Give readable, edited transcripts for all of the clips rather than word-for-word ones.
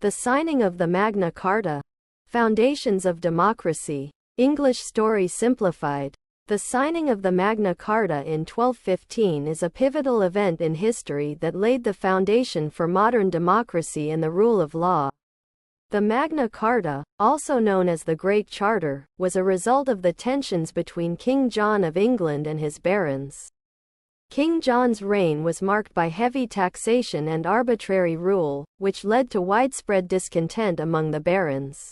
The signing of the Magna Carta. Foundations of democracy. English story simplified. The signing of the Magna Carta in 1215 is a pivotal event in history that laid the foundation for modern democracy and the rule of law. The Magna Carta, also known as the Great Charter, was a result of the tensions between King John of England and his barons. King John's reign was marked by heavy taxation and arbitrary rule, which led to widespread discontent among the barons.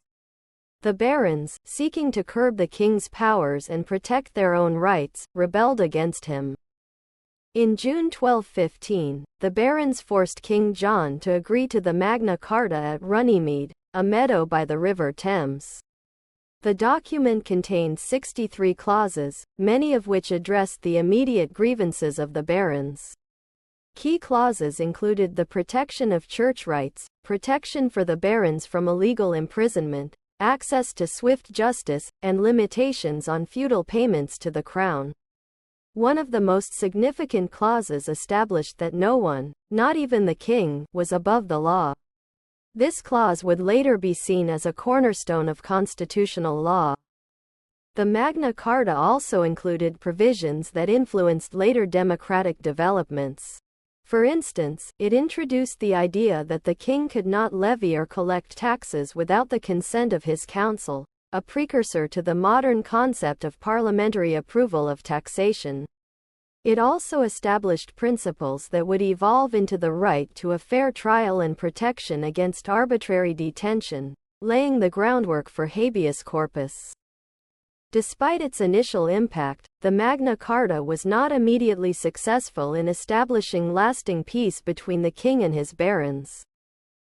The barons, seeking to curb the king's powers and protect their own rights, rebelled against him. In June 1215, the barons forced King John to agree to the Magna Carta at Runnymede, a meadow by the River Thames. The document contained 63 clauses, many of which addressed the immediate grievances of the barons. Key clauses included the protection of church rights, protection for the barons from illegal imprisonment, access to swift justice, and limitations on feudal payments to the crown. One of the most significant clauses established that no one, not even the king, was above the law. This clause would later be seen as a cornerstone of constitutional law. The Magna Carta also included provisions that influenced later democratic developments. For instance, it introduced the idea that the king could not levy or collect taxes without the consent of his council, a precursor to the modern concept of parliamentary approval of taxation. It also established principles that would evolve into the right to a fair trial and protection against arbitrary detention, laying the groundwork for habeas corpus. Despite its initial impact, the Magna Carta was not immediately successful in establishing lasting peace between the king and his barons.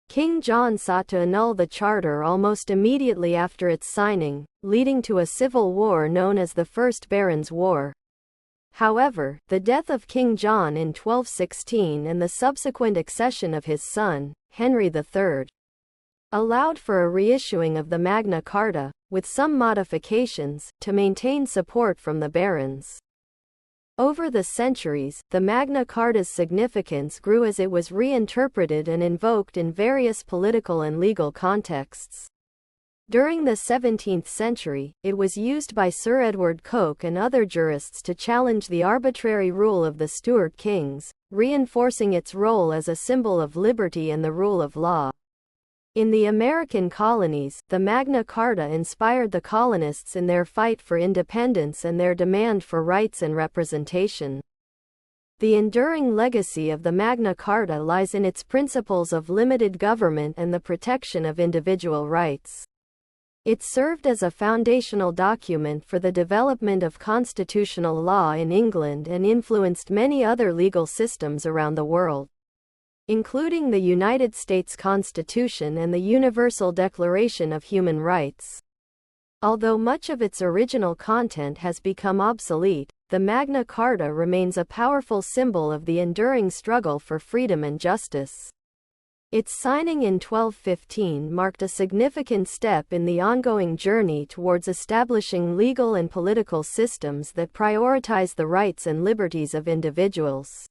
King John sought to annul the charter almost immediately after its signing, leading to a civil war known as the First Barons' War. However, the death of King John in 1216 and the subsequent accession of his son, Henry III, allowed for a reissuing of the Magna Carta, with some modifications, to maintain support from the barons. Over the centuries, the Magna Carta's significance grew as it was reinterpreted and invoked in various political and legal contexts. During the 17th century, it was used by Sir Edward Coke and other jurists to challenge the arbitrary rule of the Stuart kings, reinforcing its role as a symbol of liberty and the rule of law. In the American colonies, the Magna Carta inspired the colonists in their fight for independence and their demand for rights and representation. The enduring legacy of the Magna Carta lies in its principles of limited government and the protection of individual rights. It served as a foundational document for the development of constitutional law in England and influenced many other legal systems around the world, including the United States Constitution and the Universal Declaration of Human Rights. Although much of its original content has become obsolete, the Magna Carta remains a powerful symbol of the enduring struggle for freedom and justice. Its signing in 1215 marked a significant step in the ongoing journey towards establishing legal and political systems that prioritize the rights and liberties of individuals.